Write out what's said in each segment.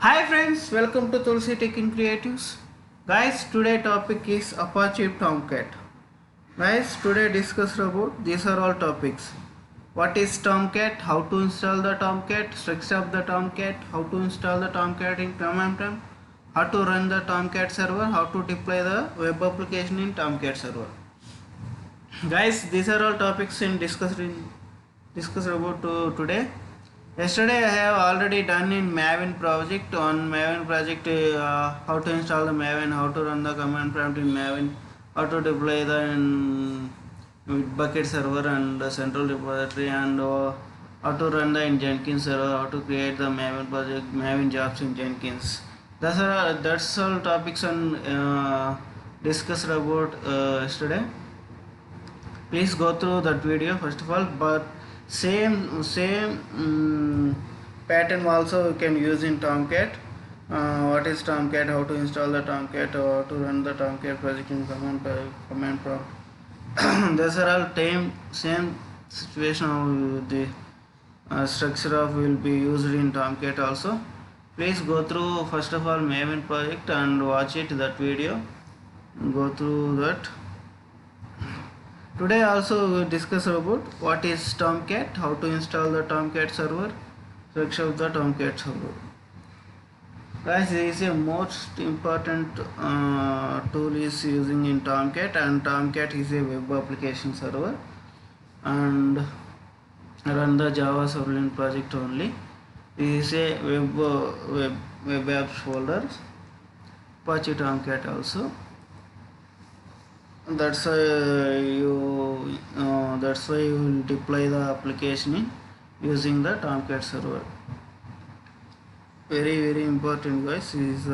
Hi friends, welcome to Tulsi Tech in Creatives. Guys, today topic is Apache Tomcat. Guys, today discuss about these are all topics. What is Tomcat? How to install the Tomcat? Structure of the Tomcat? How to install the Tomcat in Command? How to run the Tomcat server? How to deploy the web application in Tomcat server? Guys, these are all topics in discussed about today. Yesterday I have already done in Maven project. On Maven project, how to install the Maven, how to run the command prompt in Maven, how to deploy the Bitbucket server and the central repository, and how to run the in Jenkins server, how to create the Maven project, Maven jobs in Jenkins. That's all topics on discussed about yesterday. Please go through that video first of all, but same pattern also you can use in Tomcat. What is Tomcat, how to install the Tomcat, how to run the Tomcat project in command prompt. Those are all same situation of the structure of will be used in Tomcat also. Please go through first of all Maven project and watch it, that video, go through that. Today also we will discuss about what is Tomcat, how to install the Tomcat server, structure of the Tomcat server. Guys, this is a most important tool is using in Tomcat, and Tomcat is a web application server and run the Java Servlet project only. This is a web apps folder, Apache Tomcat also. That's why you will deploy the application in using the Tomcat server. Very important, guys. Is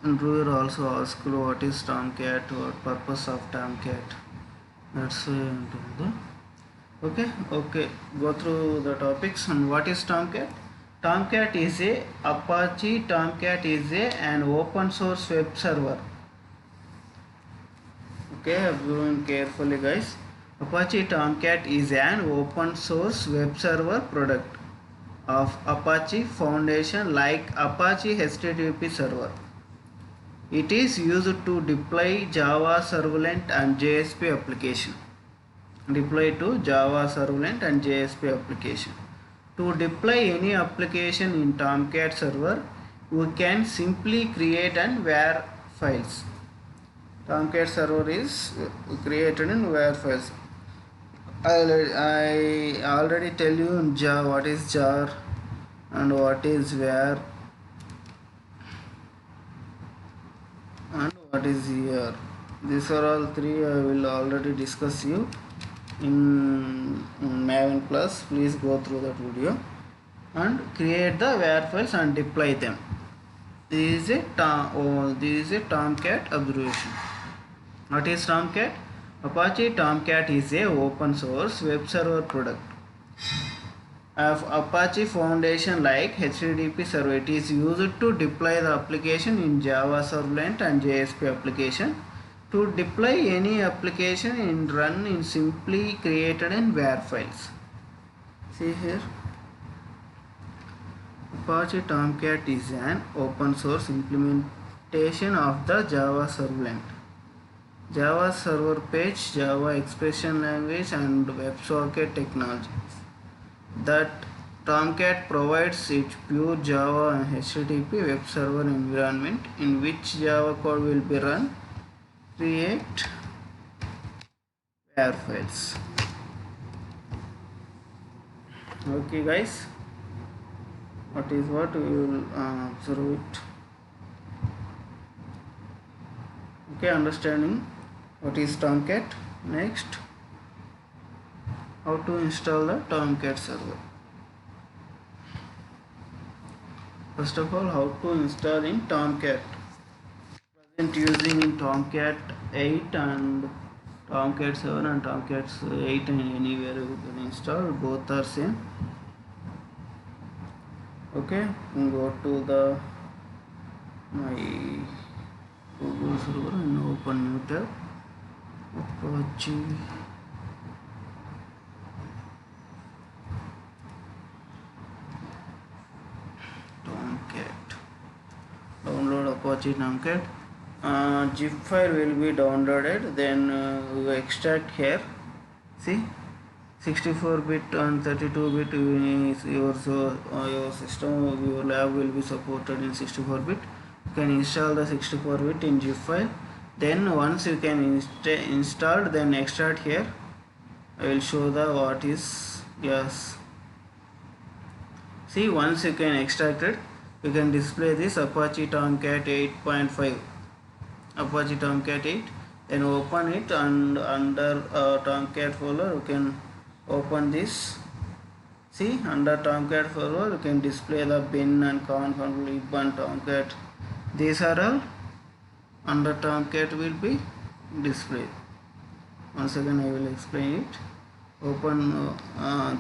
interviewer also asked what is Tomcat, what purpose of Tomcat. That's okay. Go through the topics. And what is Tomcat? Tomcat is a Apache Tomcat is an open source web server. Okay, observe carefully, guys. Apache Tomcat is an open source web server product of Apache Foundation like Apache HTTP server. It is used to deploy Java Servlet and JSP application. Deploy to Java Servlet and JSP application. To deploy any application in Tomcat server, you can simply create and var files. Tomcat server is created in var files. I already tell you in jar what is jar and what is var and what is here. These are all three I will already discuss you in Maven Plus. Please go through that video and create the var files and deploy them. This is a Tomcat observation. What is Tomcat? Apache Tomcat is a open source web server product of Apache Foundation like HTTP server. It is used to deploy the application in Java Servlet and JSP application. To deploy any application in run in simply created in var files. See here. Apache Tomcat is an open source implementation of the Java Servlet, Java server page, Java expression language and WebSocket technologies. That Tomcat provides its pure Java and HTTP web server environment in which Java code will be run, create var files. Okay, guys, what is what we will observe it. Okay, understanding what is Tomcat. Next, how to install the Tomcat server. First of all, how to install in Tomcat. Present using in Tomcat 8 and Tomcat 7 and Tomcat 8 and anywhere you can install, both are same. Okay, go to the my Google server and open new tab. Apache Apache Tomcat. Zip file will be downloaded, then we extract here. See, 64-bit and 32-bit is your system, your lab will be supported in 64-bit. You can install the 64-bit in zip file. Then once you can install, then extract here. I will show the what is. Yes, see, once you can extract it, you can display this Apache Tomcat 8.5, Apache Tomcat 8. Then open it, and under Tomcat folder you can open this. See, under Tomcat folder you can display the bin and conf and lib and Tomcat. These are all under Tomcat will be displayed. Once again I will explain it. Open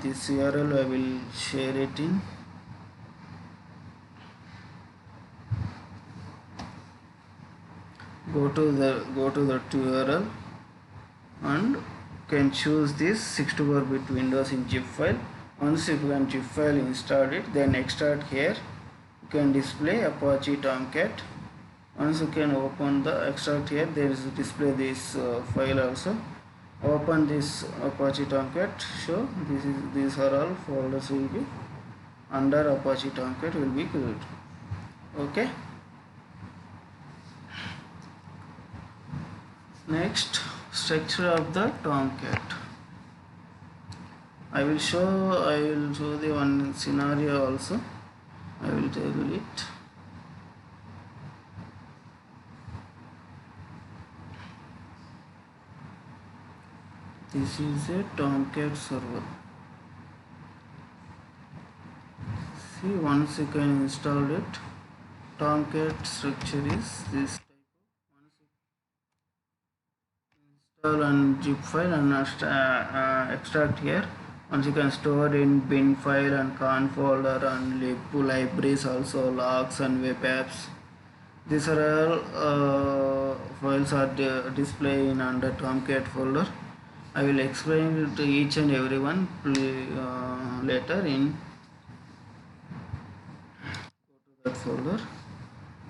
this URL, I will share it in. Go to the URL and can choose this 64-bit Windows in zip file. Once you can zip file install it, then extract here. You can display Apache Tomcat. Once you can open the extract here, there is display this file also. Open this Apache Tomcat. Show these are all folders will be under Apache Tomcat will be created. Okay. Next, structure of the Tomcat. I will show the one scenario also. I will tell it. This is a Tomcat server. See, once you can install it, Tomcat structure is this type of. Once you install and zip file and extract here. Once you can store in bin file and conf folder and lib libraries also, logs and web apps. These are all files are displayed in under Tomcat folder. I will explain to each and every one later in that folder.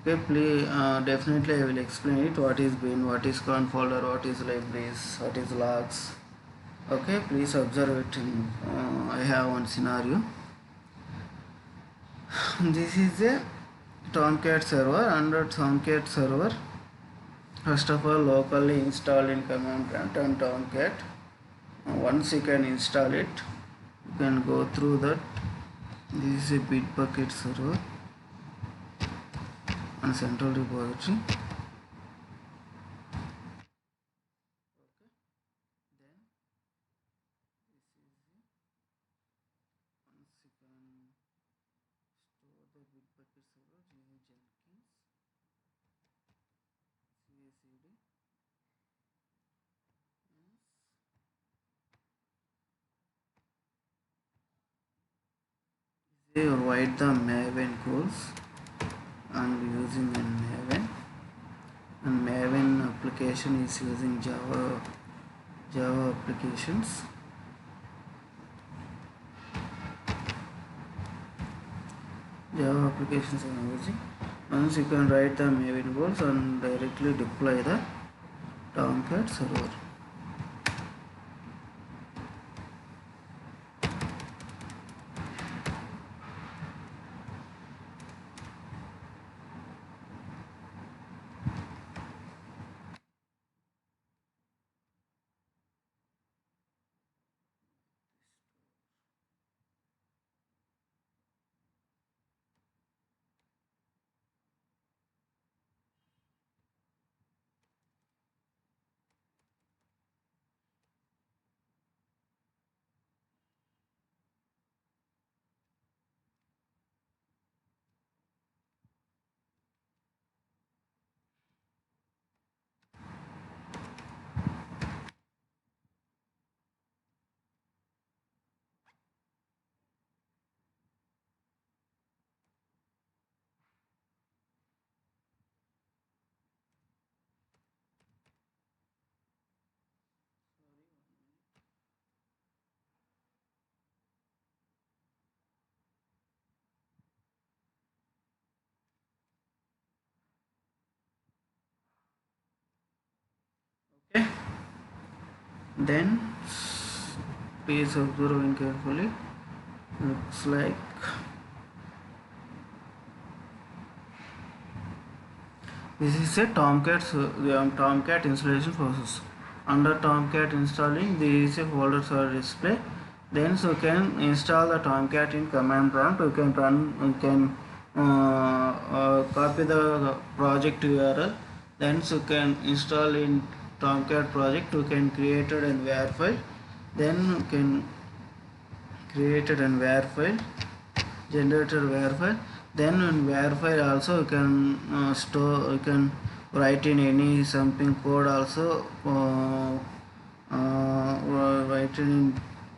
Okay, please definitely I will explain it. What is bin, what is conf folder, what is libraries, what is logs. Okay, please observe it. I have one scenario. This is a Tomcat server. Under Tomcat server, first of all, locally installed in command prompt and Tomcat. Once you can install it, you can go through that. This is a Bitbucket server and central repository. They write the Maven codes and using a Maven, and Maven application is using Java applications. Java applications are using. Once you can write the Maven codes and directly deploy the Tomcat server. Then please observing carefully. Looks like this is a Tomcat installation process. Under Tomcat installing, there is a folder for display. Then you can install the Tomcat in command prompt. You can copy the project URL. Then you can install in Tomcat project. You can create a WAR file. Then you can create a WAR file, generated WAR file. Then in WAR file also you can store, you can write in any something code also, write in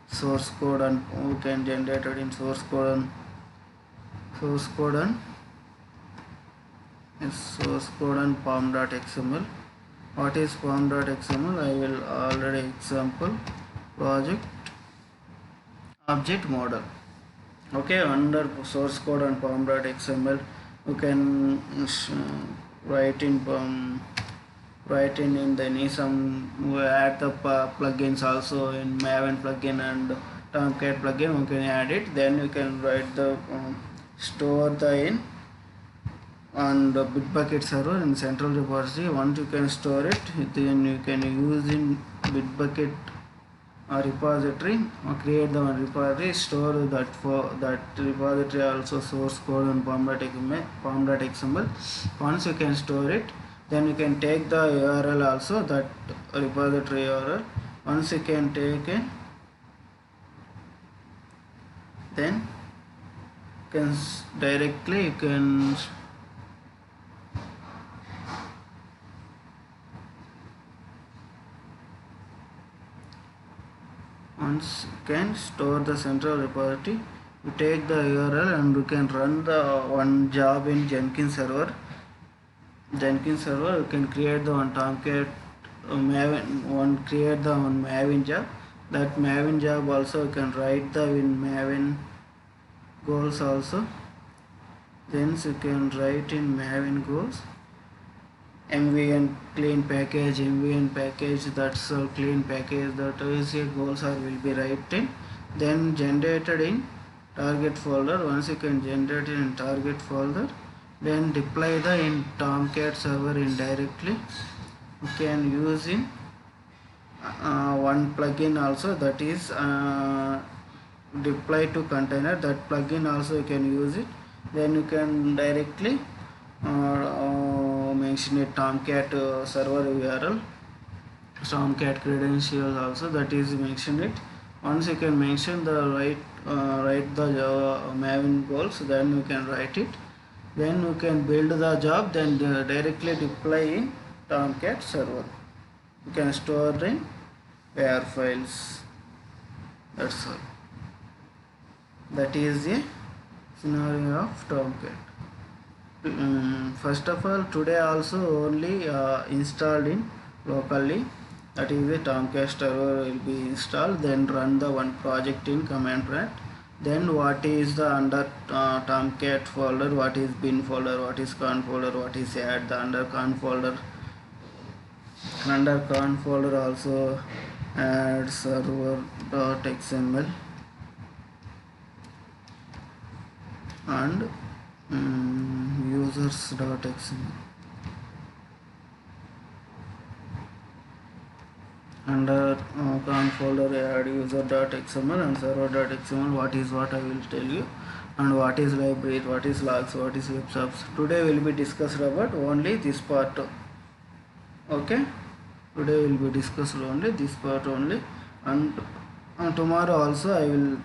source code, and you can generate it in source code and pom.xml. What is pom.xml? I will already example project object model. Okay, under source code and pom.xml you can write in the any some add the plugins also in Maven plugin and Tomcat plugin. You can add it. Then you can write the store the in on the Bitbucket server in central repository. Once you can store it, then you can use in Bitbucket repository, or create the one repository, store that for that repository also source code and pom.xml. Once you can store it, then you can take the URL also, that repository URL. Once you can take it, then can directly you can once you can store the central repository, you take the URL and you can run the one job in Jenkins server. You can create the one Tomcat Maven, create the one Maven job. That Maven job also you can write the in Maven goals also. Then you can write in Maven goals MVN clean package, that's a clean package, that is a goals are will be written. Then generated in target folder. Once you can generate it in target folder, then deploy the in Tomcat server indirectly. You can use in one plugin also, that is deploy to container. That plugin also you can use it. Then you can directly mention a Tomcat server URL, Tomcat credentials also, that is mention it. Once you can mention the write the Maven goals, then you can write it. Then you can build the job, then directly deploy in Tomcat server. You can store in WAR files. That's all. That is the scenario of Tomcat. First of all, today also only installed in locally, that is the Tomcat server will be installed. Then run the one project in command prompt. Then what is the under Tomcat folder, what is bin folder, what is con folder, what is add the under con folder. Under con folder also add server.xml and users.xml. Under con folder add user.xml and server.xml. What is what I will tell you, and what is library, what is logs, what is web shops. Today will be discussed about only this part. Okay, today will be discussed only this part only, and tomorrow also I will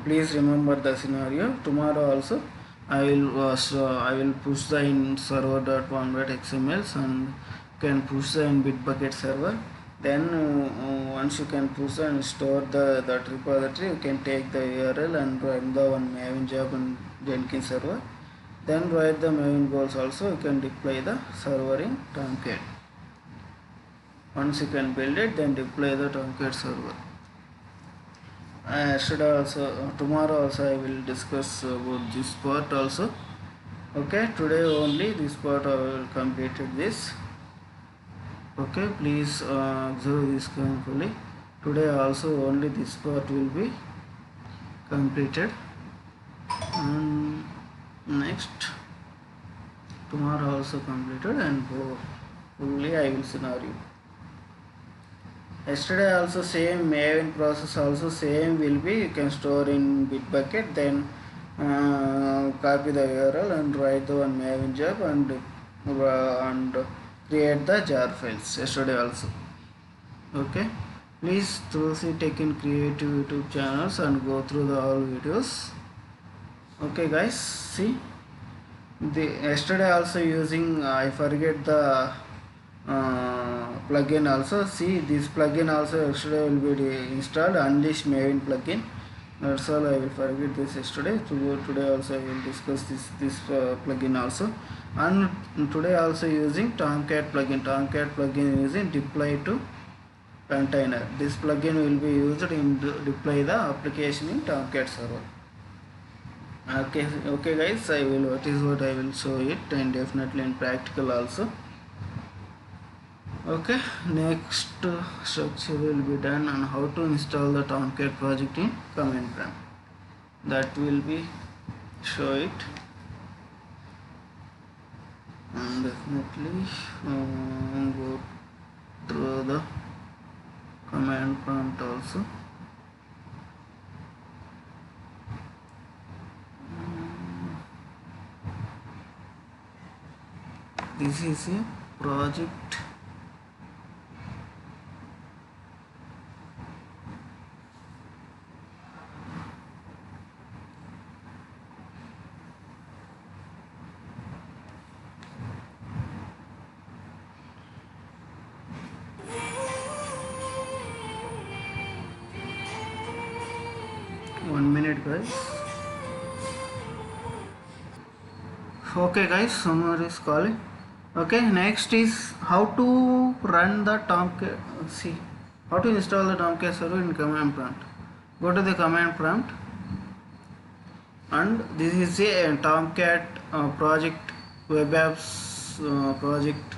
please remember the scenario. Tomorrow also I will push the in server.pom.xml and can push the in Bitbucket server. Then once you can push and store that repository, you can take the URL and run the one Maven job in Jenkins server. Then write the Maven goals also. You can deploy the server in Tomcat. Once you can build it, then deploy the Tomcat server. Should also tomorrow also I will discuss about this part also. Okay, today only this part I will completed this. Okay, please observe this carefully. Today also only this part will be completed, and next tomorrow also completed, and fully I will scenario. Yesterday also same Maven process also same will be, you can store in Bitbucket, then copy the URL and write the one Maven job and create the jar files yesterday also. Okay, please Tulsi Tech in Creative YouTube channels and go through the all videos. Okay guys, see the yesterday also using I forget the plugin also. See this plugin also yesterday will be installed, Unleash Maven plugin. That's all, I will forget this yesterday. Today also I will discuss this plugin also. And today also using Tomcat plugin. Tomcat plugin using deploy to container. This plugin will be used in deploy the application in Tomcat server. Okay guys, I will what I will show it, and definitely in practical also. Okay, next structure will be done on how to install the Tomcat project in command prompt. That will be show it, and definitely go through the command prompt also. This is a project. One minute guys. Okay guys, someone is calling. Okay, next is how to run the Tomcat. See how to install the Tomcat server in command prompt. Go to the command prompt, and this is a Tomcat project, web apps project.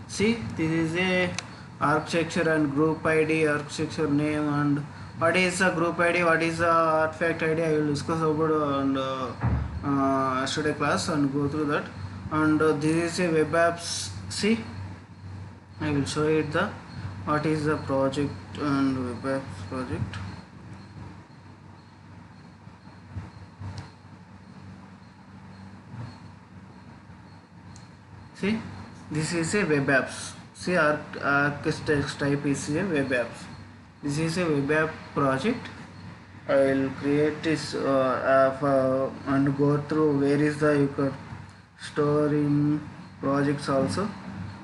See, this is a architecture and group ID, architecture name, and what is the group ID, what is the artifact ID, I will discuss about yesterday class and go through that. And this is a web apps. See, I will show it the what is the project and web apps project. See, this is a web apps. See, architects type is a web apps. This is a web app project. I will create this app and go through where is the you can store in projects also.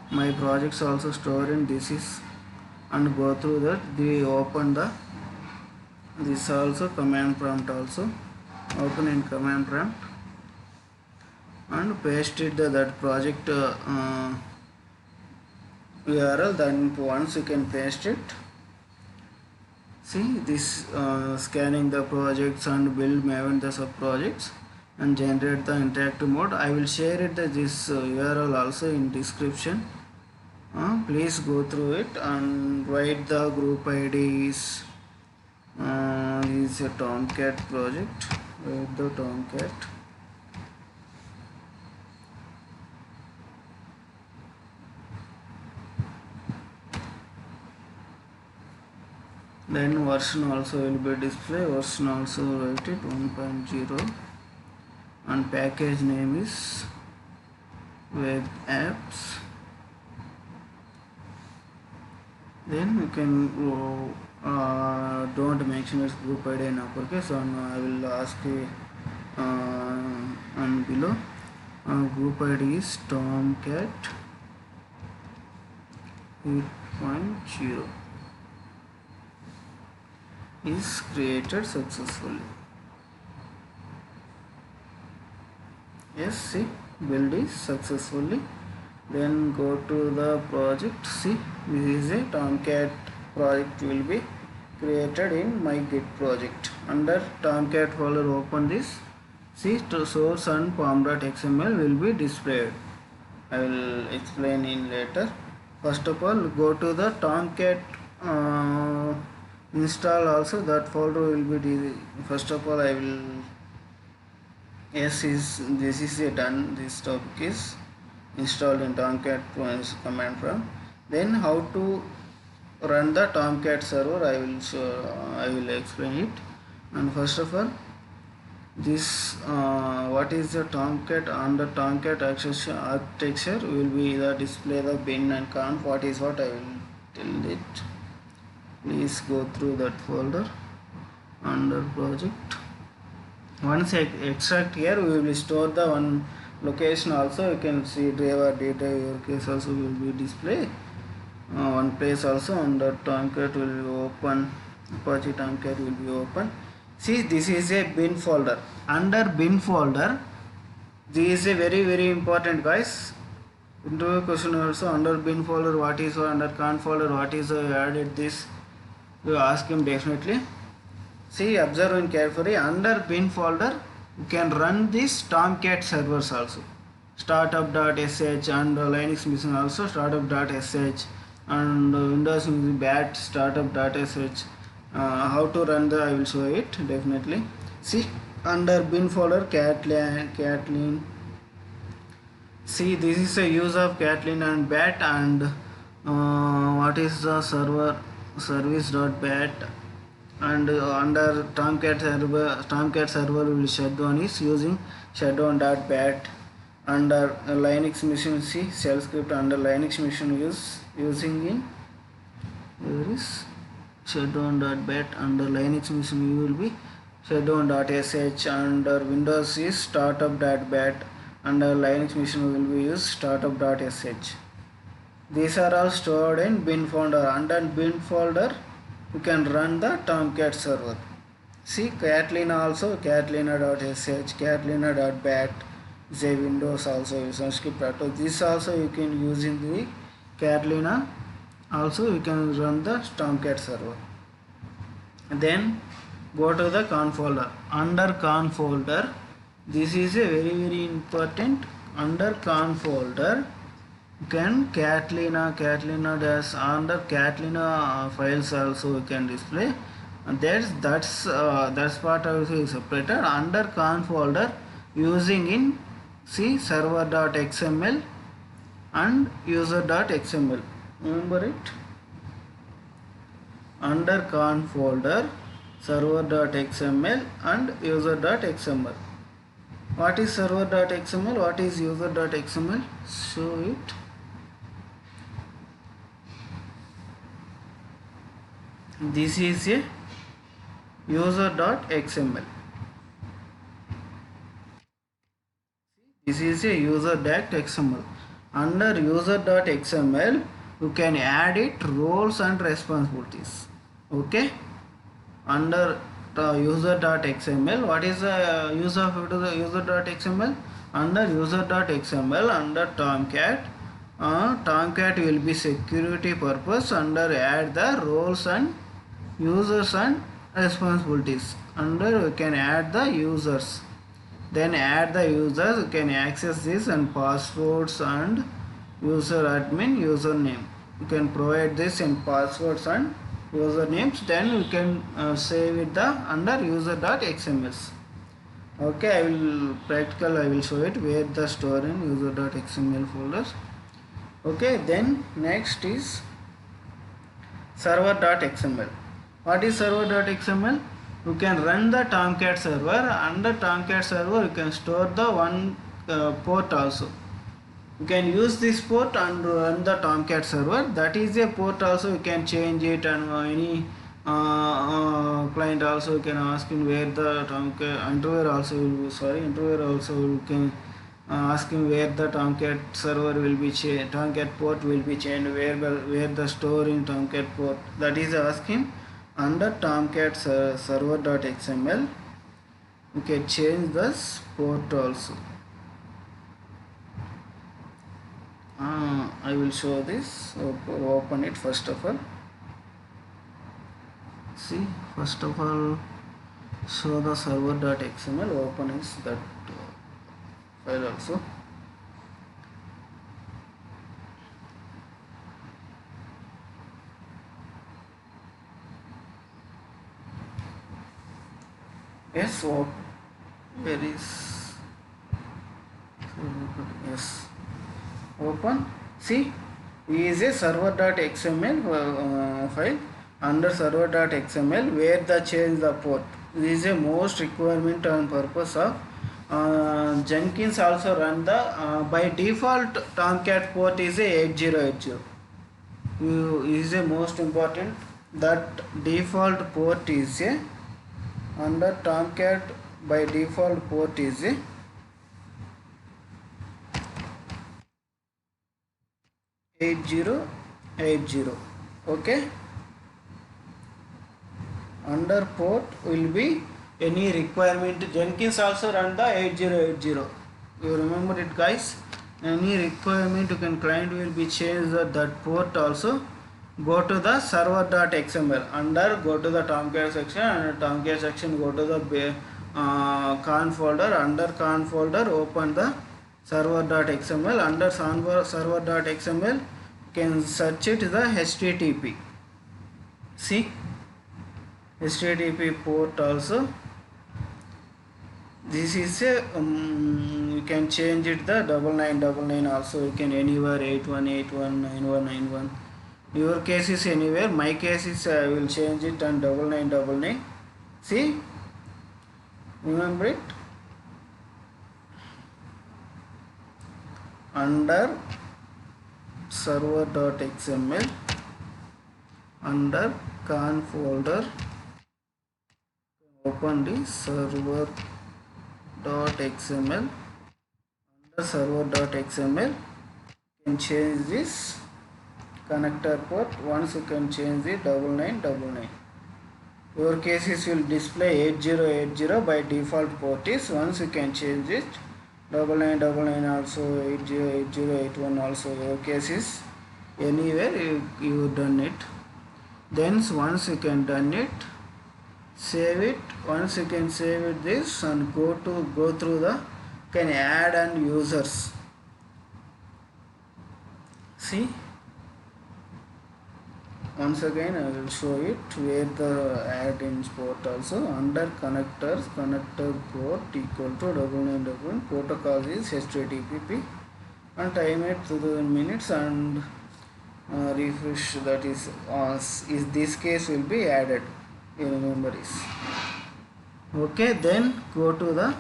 My projects also store in this is, and go through that. They open the this also command prompt also. Open in command prompt and paste it that project URL. Then once you can paste it. See this scanning the projects and build Maven the sub projects and generate the interactive mode. I will share it this URL also in description. Please go through it and write the group IDs. This is a Tomcat project. Write the Tomcat. Then version also will be display. Version also write it 1.0, and package name is web apps. Then you can don't mention its group ID in uppercase, and I will ask and below group ID is Tomcat 8.0 is created successfully. Yes, see, build is successfully. Then go to the project. See, this is a Tomcat project will be created in my Git project. Under Tomcat folder, open this. See, to source and pom.xml will be displayed. I will explain in later. First of all, go to the Tomcat install also. That folder will be first of all I will, yes, is this is a done. This topic is installed in Tomcat command prompt. Then how to run the Tomcat server, I will explain it. And first of all, this what is the Tomcat? Under Tomcat architecture will be the display the bin and conf. What is what I will tell it. Please go through that folder under project. Once extract here, we will store the one location also. You can see driver data, your case also will be display. One place also under Tomcat will be open. Apache Tomcat will be open. See, this is a bin folder. Under bin folder, this is a very important, guys. Interview question also under bin folder. What is under conf folder? What is added this? You ask him definitely. See, observe carefully. Under bin folder, you can run this Tomcat servers also. Startup.sh and Linux machine also startup.sh and Windows bat startup.sh. How to run the I will show it definitely. See, under bin folder Katlin. See, this is a use of Katlin and bat and what is the server service.bat. And under Tomcat server will shutdown is using shutdown.bat. Under Linux machine, see shell script under Linux machine using in where is shutdown.bat. Under Linux machine you will be shutdown.sh. Under Windows is startup.bat. Under Linux machine will be use startup.sh. These are all stored in bin folder. Under bin folder you can run the Tomcat server. See, Catalina also Catalina.sh, Catalina.bat is a Windows also is a script. This also you can use in the Catalina. Also you can run the Tomcat server. Then go to the conf folder. Under conf folder, this is a very important. Under conf folder, you can Catalina dash under Catalina files also you can display. And that's part also is separated. Under conf folder using in see server.xml and user.xml. Remember it. Under conf folder server.xml and user.xml. What is server.xml? What is user.xml? Show it. This is a user.xml. This is a user.xml. Under user.xml, you can add it roles and responsibilities. Okay. Under user.xml, what is the use of user.xml? Under user.xml, under Tomcat, Tomcat will be security purpose. Under add the roles and users and responsibilities. Under you can add the users. Then add the users, you can access this and passwords and user admin username. You can provide this in passwords and usernames. Then you can save it the under user.xml. Okay, I will show it where the store in user.xml folders. Okay, then next is server.xml. What is server.xml? You can run the Tomcat server. Under Tomcat server you can store the one port also. You can use this port and run the Tomcat server. That is a port also you can change it, and any client also you can ask him where the Tomcat interviewer also you can ask him where the Tomcat server will be changed, Tomcat port will be changed, where the store in Tomcat port. That is ask him. Under Tomcat server.xml you can change this port also. I will show this. Open it first of all. See, first of all show the server.xml. Open is that file also. Yes, where is, yes, open. See, is a server.xml file. Under server.xml where the change the port. This is a most requirement and purpose of Jenkins. Also run the by default Tomcat port is a 8080. You is a most important, that default port is a, under Tomcat by default port is a 8080. Okay, under port will be any requirement. Jenkins also run the 8080. You remember it, guys. Any requirement you can, client will be changed that port also. Go to the server.xml. Under, go to the Tomcat section, and Tomcat section go to the conf folder. Under conf folder open the server.xml. Under server.xml can search it the HTTP. See, HTTP port also. This is a you can change it the 9999 also. You can anywhere 8181 9191. Your case is anywhere. My case is I will change it on 9999. See, remember it. Under server.xml, under conf folder, open the server.xml. Under server.xml, you can change this connector port. Once you can change the 9999. Your cases will display 8080 by default port is. Once you can change it 9999 also, 808081 also. Your cases anywhere you done it. Then once you can done it, save it. Once you can save it this and go through the, can add and users. See, once again I will show it where the add in port also. Under connectors, connector port equal to 9999, protocol is HTTP, and time it 2000 minutes and refresh, that is this case will be added. You remember this. Okay, then go to the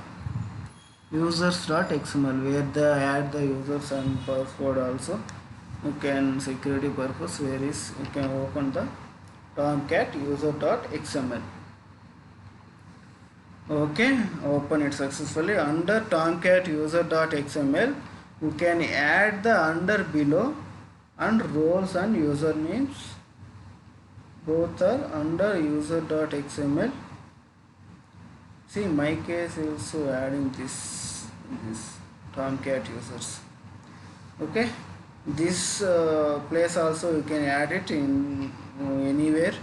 users.xml where the add the users and password also. You can security purpose, where is you can open the Tomcat user.xml. Okay, open it successfully. Under Tomcat user.xml, you can add the under below and roles and usernames. Both are under user.xml. See, my case is also adding this Tomcat users. Okay, this place also you can add it in anywhere.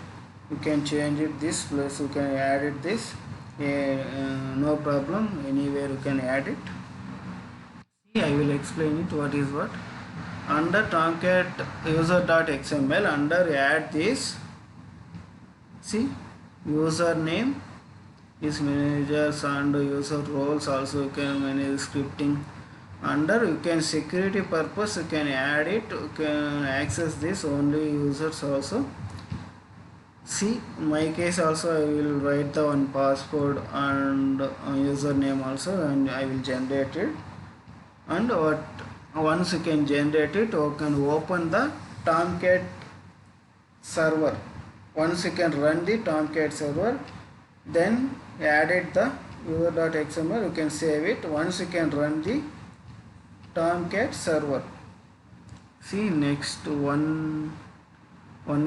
You can change it this place. You can add it this. No problem. Anywhere you can add it. See, I will explain it. What is what? Under Tomcat user.xml, under add this. See, username is managers and user roles also. You can manage scripting. Under you can security purpose, you can add it. You can access this only users also. See, my case also I will write the one password and username also, and I will generate it. And once you can generate it, you can open the Tomcat server. Once you can run the Tomcat server, then added the user.xml, you can save it. Once you can run the Tomcat server. See, next one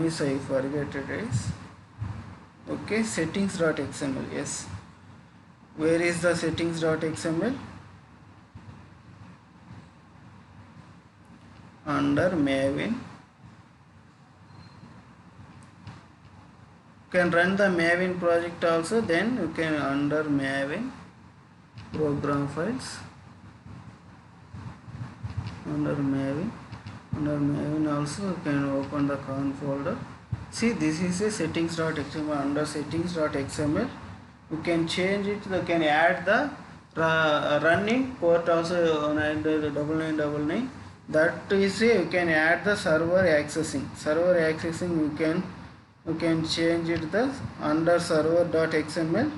is I forget it is. Okay, settings.xml. Yes, where is the settings.xml? Under Maven. You can run the Maven project also. Then you can under Maven program files. Under Maven also you can open the conf folder. See, this is a settings.xml. Under settings.xml, You can change it, you can add the running port also 9999. That is you can add the server accessing. You can change it the under server.xml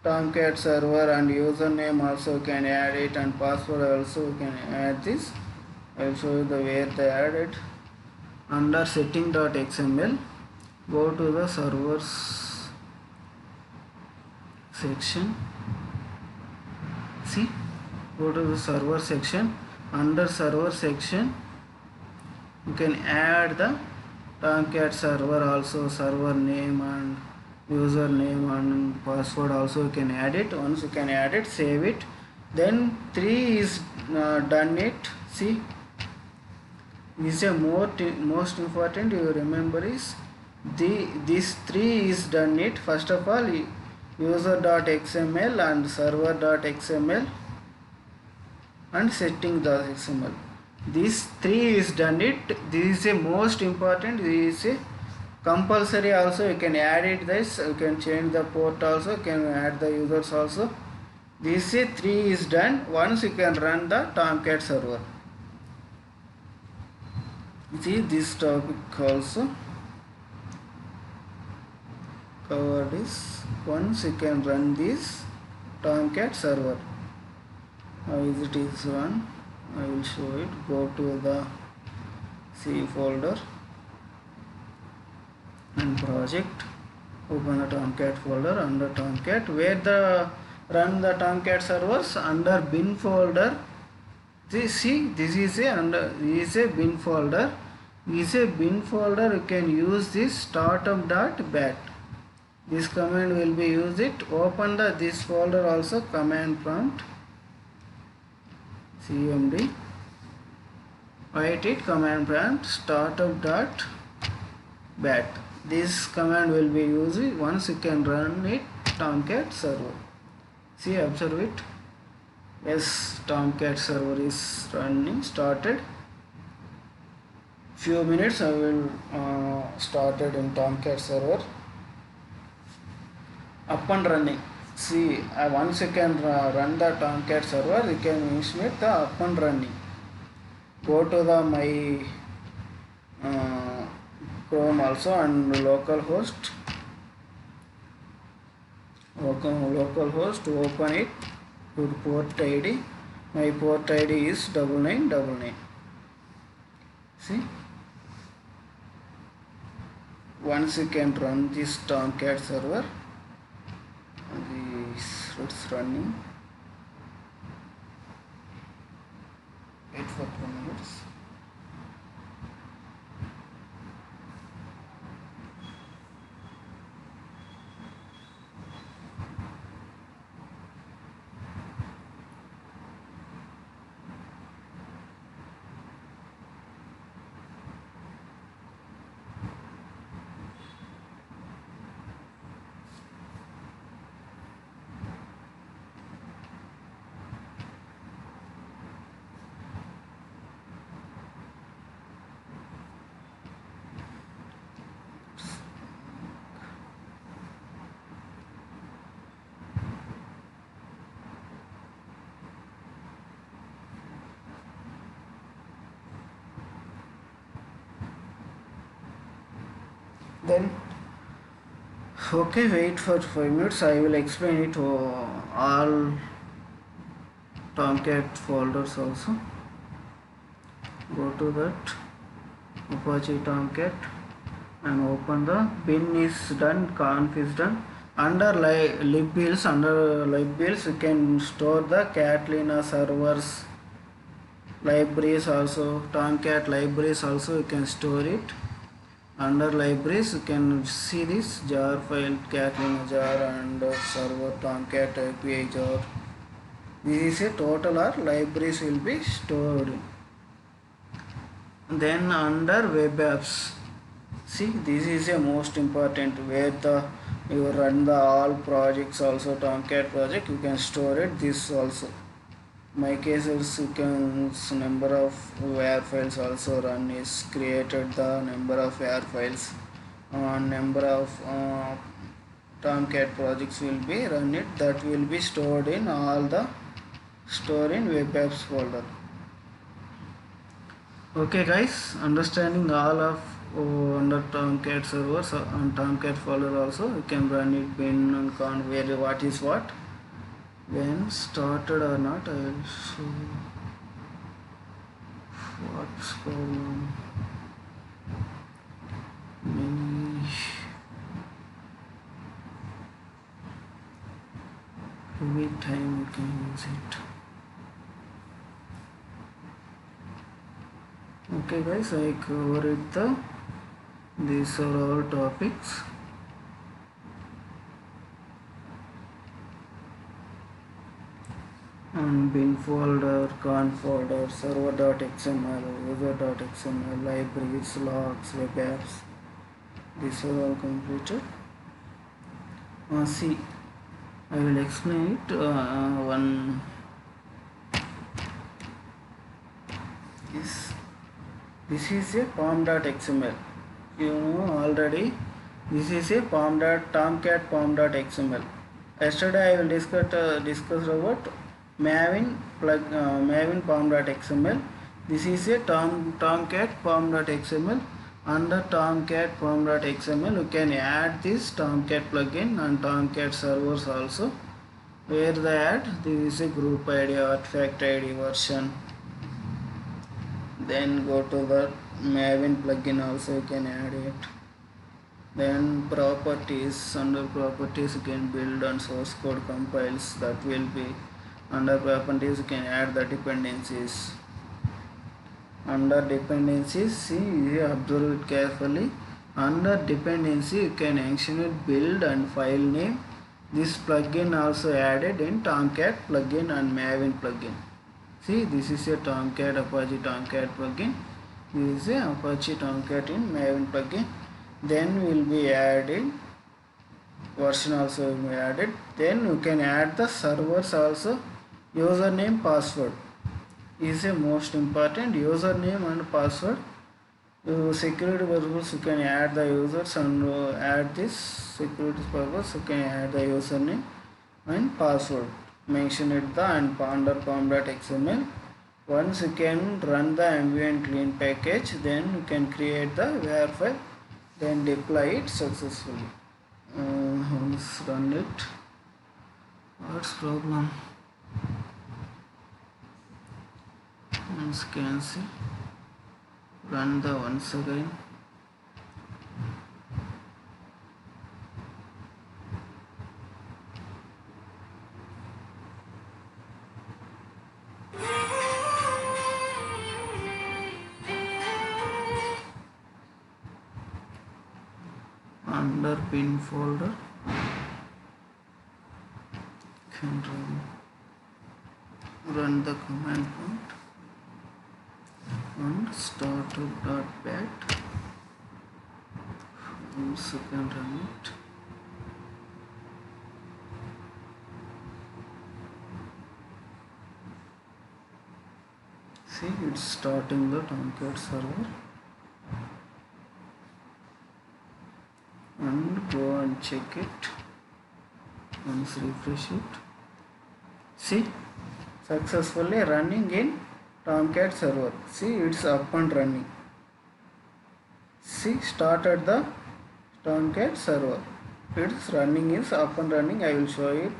Tomcat server, and username also can add it, and password also you can add this. I will show you the where they add it. Under setting.xml, go to the servers section. See, go to the server section. Under server section, you can add the Tomcat server also, server name and username and password also you can add it. Once you can add it, save it. Then 3 is done it. See, this is a most important you remember is this 3 is done it. First of all, user.xml and server.xml and setting.xml. These 3 is done it. This is a most important. This is a compulsory also. You can add it this. You can change the port also. You can add the users also. This 3 is done. Once you can run the Tomcat server. See, this topic also covered is once you can run this Tomcat server. How is it is run? I will show it. Go to the C folder and project. Open the Tomcat folder. Under Tomcat, where the run the Tomcat servers, under bin folder. See, this is a bin folder. This is a bin folder. You can use this startup.bat. This command will be used it. Open this folder also. Command prompt cmd. Write it. Command prompt startup.bat. This command will be used once you can run it Tomcat server. See, observe it. Yes, Tomcat server is running. Started. Few minutes I will started in Tomcat server. Up and running. See, once you can run the Tomcat server, you can initiate the up and running. Go to the my Chrome also and localhost. Localhost, open it. Put port ID. My port ID is 9999. See, once you can run this Tomcat server, it's running. Wait for 2 minutes. Then okay, wait for 5 minutes. I will explain it to all Tomcat folders also. Go to that Apache Tomcat and open the bin is done, conf is done. Under libbuilds you can store the Catalina servers libraries also. Tomcat libraries also you can store it. Under libraries you can see this jar file, Catalina jar and server Tomcat API jar. This is a total or libraries will be stored. Then under web apps, see, this is a most important where you run the all projects also. Tomcat project you can store it this also. My case is you can number of WAR files also run is created the number of WAR files, number of Tomcat projects will be run it, that will be stored in all the store in web apps folder. Okay guys, understanding all of under Tomcat servers on Tomcat folder also you can run it bin and con where what is what when started or not. I will show what's problem many every time you can use it. Okay guys, I covered these are all topics. And bin folder, con folder, server.xml, user.xml, libraries, logs, web apps, these are all completed. See, I will explain it one is this is a pom.xml. You know already this is a tomcat pom.xml. Yesterday I will discuss about Maven Maven pom.xml. This is a tomcat pom.xml. Under tomcat pom.xml you can add this tomcat plugin and tomcat servers also. Where they add, this is a group ID, artifact ID, version. Then go to the Maven plugin also you can add it. Then properties, under properties you can build and source code compiles, that will be under properties you can add the dependencies. Under dependencies, see you observe it carefully. Under dependency you can actually build and file name. This plugin also added in Tomcat plugin and Maven plugin. See, this is a Tomcat Apache Tomcat plugin. This is a Apache Tomcat in Maven plugin. Then will be added version also will be added. Then you can add the servers also. Username, password is a most important. Username and password. Security purpose you can add the users and add this security purpose you can add the username and password. Mention it the and under pom.xml. Once you can run the ambient clean package, then you can create the WAR file, then deploy it successfully. Once run it, what's problem? Once can see, run the once again. Under bin folder can run the command prompt and startup.bat. Once you can run it. See, it's starting the Tomcat server. And go and check it. Once refresh it. See, successfully running in Tomcat server. See, it's up and running. See, started the Tomcat server. It's running, is up and running. I will show it.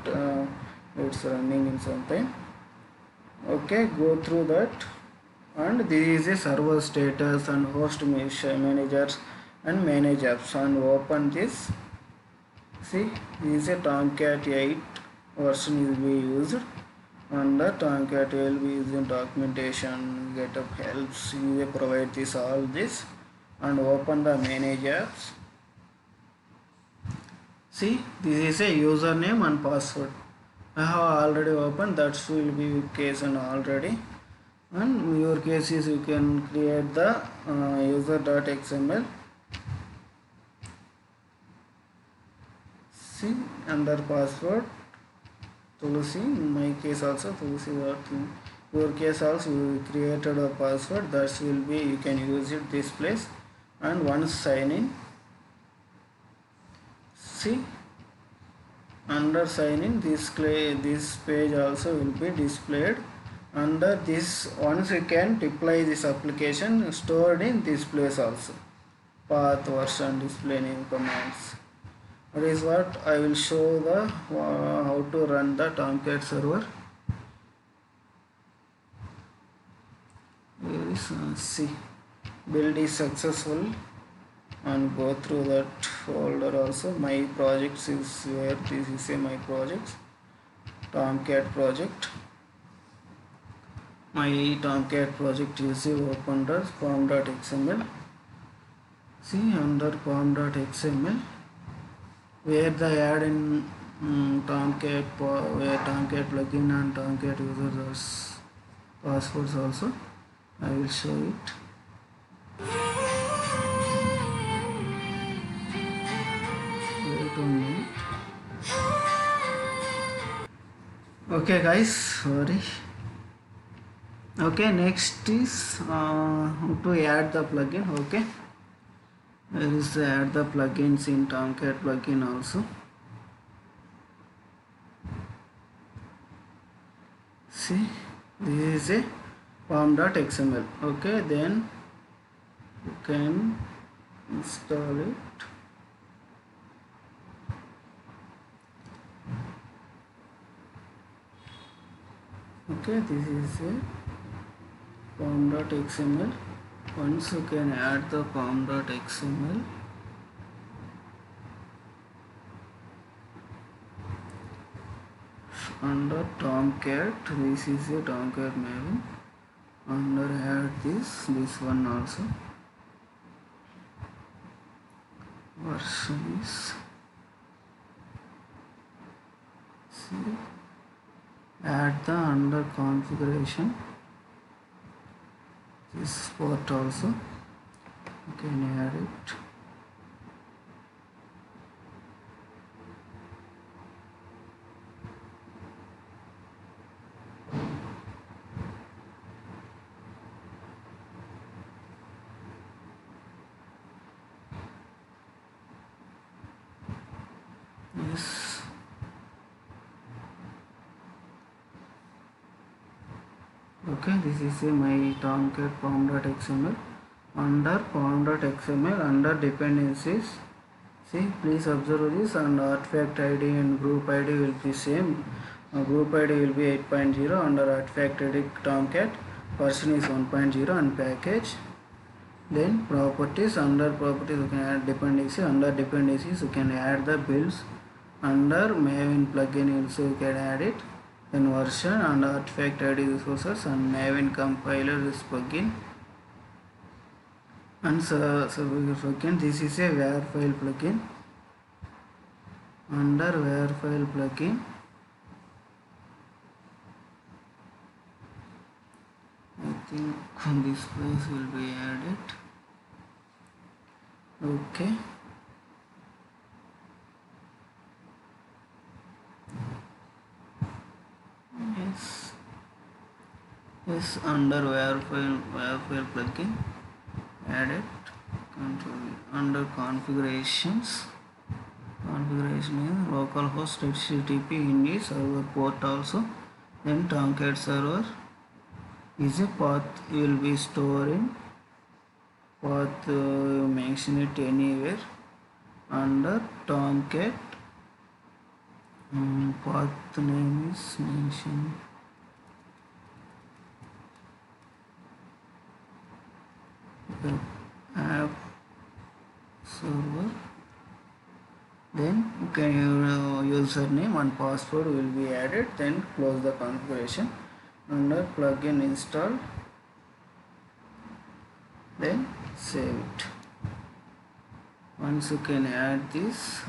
It's running in some time. Okay, go through that. And this is a server status and host managers and manage apps, and open this. See, this is a Tomcat 8 version will be used, and the Tomcat will be using documentation, GitHub helps, you provide this all this, and open the manage apps. See, this is a username and password. I have already opened, that will be case and already. And your case is you can create the user.xml. See, under password Tulsi, in my case also Tulsi. Your case also you created a password, that will be you can use it this place. And once sign in, see, under sign in this page also will be displayed. Under this, once you can deploy this application, stored in this place also, path, version, display name, commands. That is what I will show the how to run the Tomcat server. Here is see, build is successful, and go through that folder also. My projects is where this is my projects, Tomcat project. My Tomcat project is open the pom.xml. See, under pom.xml, where the add in Tomcat, where Tomcat plugin and Tomcat users passwords also, I will show it. Wait a minute. Okay guys, sorry. Okay, next is to add the plugin. Okay, there is add the plugins in Tomcat plugin also. See, this is a pom.xml. Okay, then you can install it. Okay, this is a pom.xml. Once you can add the pom.xml, under Tomcat, this is a Tomcat Maven. Under add this one also. Version is, see, add the under configuration, this port also you can add it. Yes. Okay, this is my Tomcat pom.xml. Under pom.xml, under dependencies, see, please observe this, and artifact ID and group ID will be same. Group ID will be 8.0. Under artifact ID Tomcat, version is 1.0 and package. Then properties, under properties you can add dependency. Under dependencies you can add the builds. Under Maven plugin also you can add it. Then version and artifact ID resources and Maven compiler is plugin. And server plugin, this is a WAR file plugin. Under WAR file plugin, I think this place will be added. Okay. Yes, under WAR file plugin, add it. Control under configurations. Configuration is localhost HTTP in server port also. Then Tomcat server is a path you will be storing. Path you mention it anywhere. Under Tomcat, path name is mentioned. The app server. Then okay, your username and password will be added. Then close the configuration. Under plugin install, then save it. Once you can add this,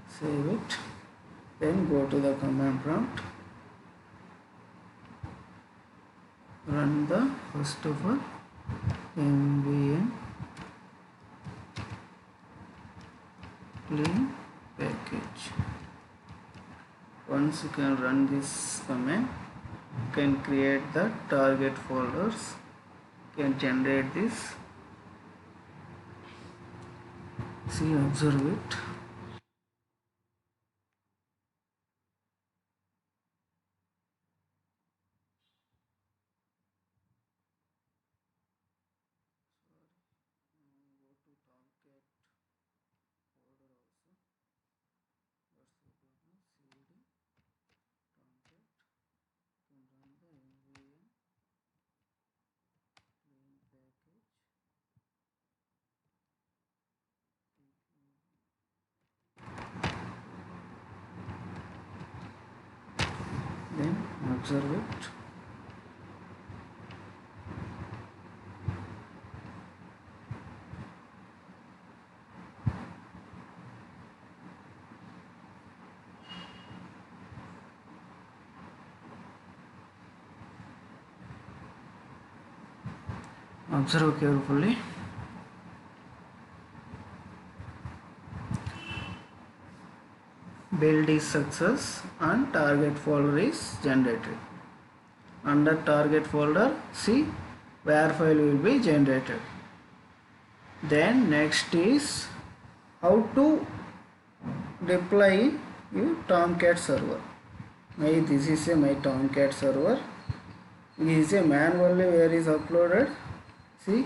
save it. Then go to the command prompt. Run the first of all mvn clean package. Once you can run this command, you can create the target folders, you can generate this. See, observe it. observe it. Observe carefully. Build is success and target folder is generated. Under target folder, see where file will be generated. Then next is how to deploy your Tomcat server. This is my Tomcat server. This is a manually where is uploaded. See,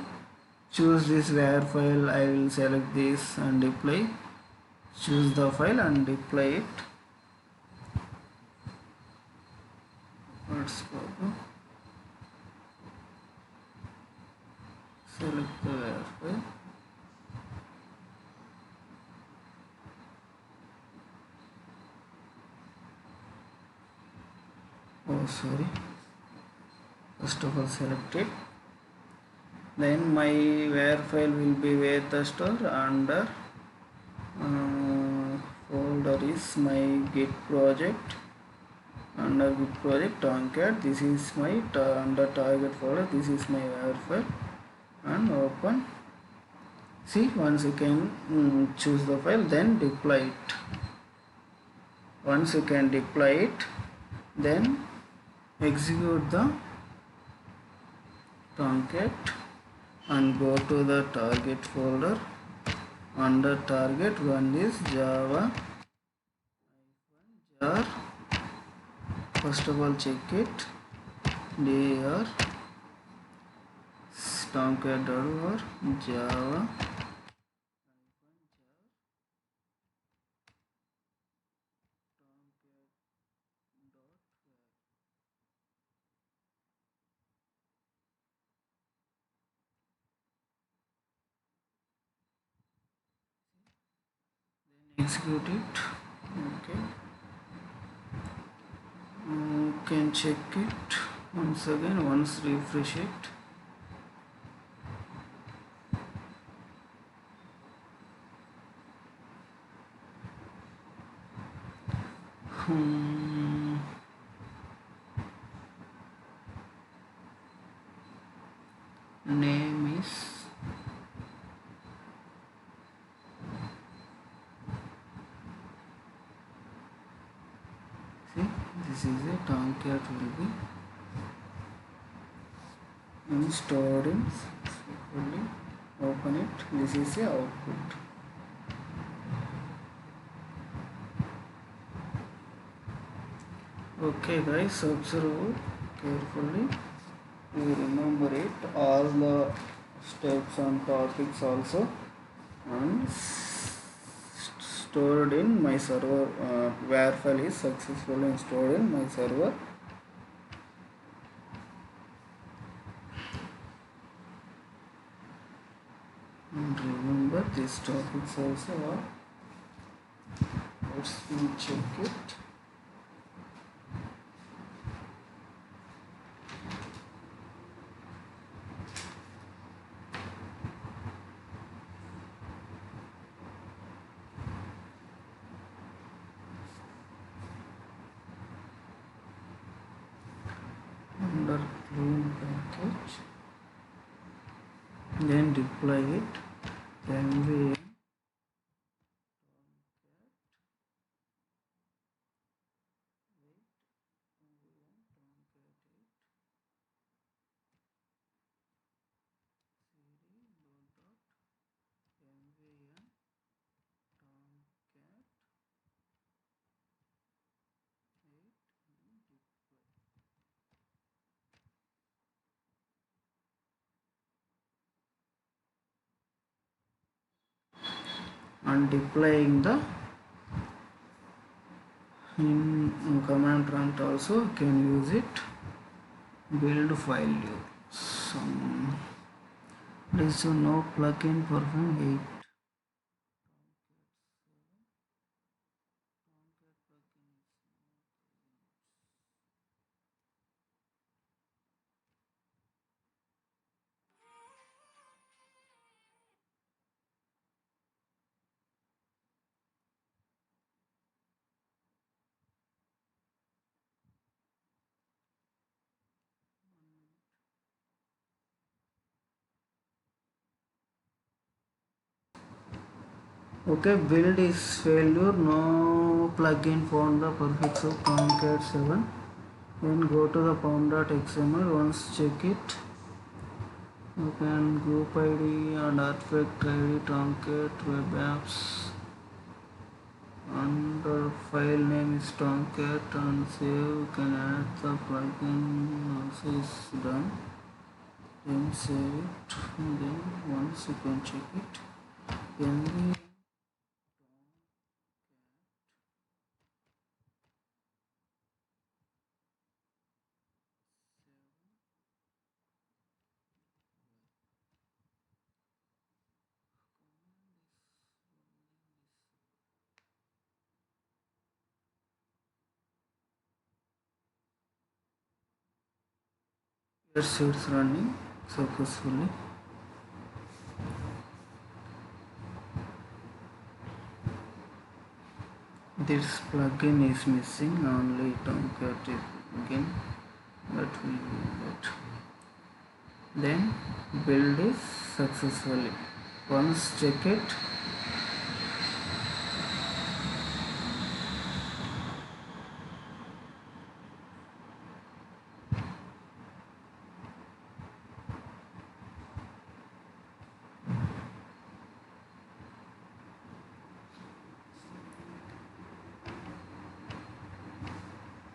choose this where file. I will select this and deploy. Choose the file and deploy it. Let's go. Select the where file. Oh, sorry. First of all, select it. Then my where file will be where the store under folder is my git project. Under git project Tomcat, this is my under target folder, this is my where file, and open. See, once you can choose the file, then deploy it. Once you can deploy it, then execute the Tomcat and go to the target folder. Under target, one is Java jar. First of all, check it. dir tomcat.or Java execute it. Okay, you can check it once again, once refresh it. Name is see, this is a Tomcat will be installed in successfully. Open it. This is a output. Okay guys, observe carefully. You remember it, all the steps and topics also, and stored in my server. Where file is successfully stored in my server. And remember these topics also are. Let's check it. Under clean package, then deploy it. Then and deploying the in command prompt also can use it. Build file some this no plugin perform 8. Okay, build is failure, no plugin found the prefix of Tomcat 7. Then go to the pom.xml, once check it. You can group ID and artifact ID Tomcat web apps. Under file name is Tomcat and save. You can add the plugin also is done. Then save it. And then once you can check it. Then yes, it's running successfully. This plugin is missing, only Tomcat is plugin that will be that. Then build is successfully. Once check it.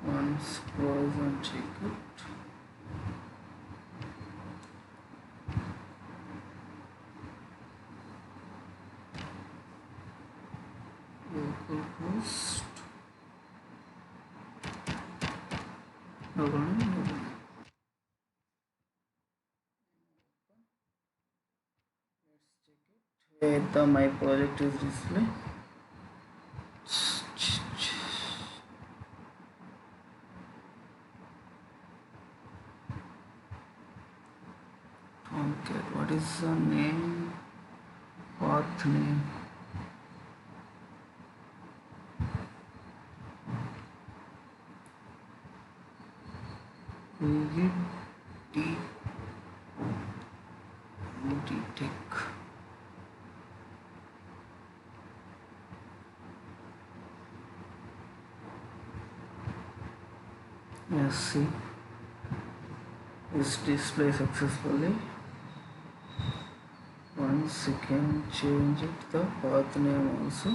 Once pause and check it. Localhost. Where the my project is display. Okay, what is the name? Path name. Rigid Tech. Yes, see, it's display successfully. Once you can change it, the path name also.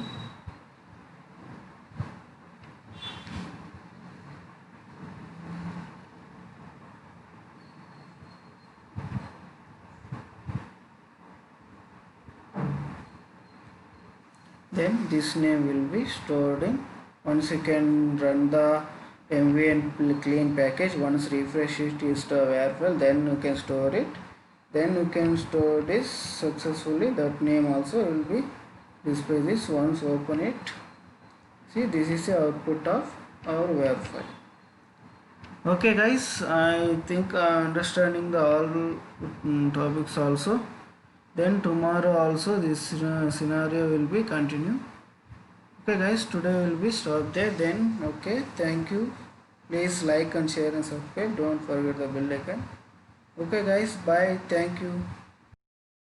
Then this name will be stored in. Once you can run the mv and clean package, once refresh it is the var file, then you can store it. Then you can store this successfully. That name also will be display this. Once open it, see, this is the output of our var file. Okay guys, I think I am understanding the all topics also. Then tomorrow also this scenario will be continue. Okay guys, today will be stop there. Then okay, thank you. Please like and share and subscribe. Don't forget the bell icon. Okay guys, bye. Thank you.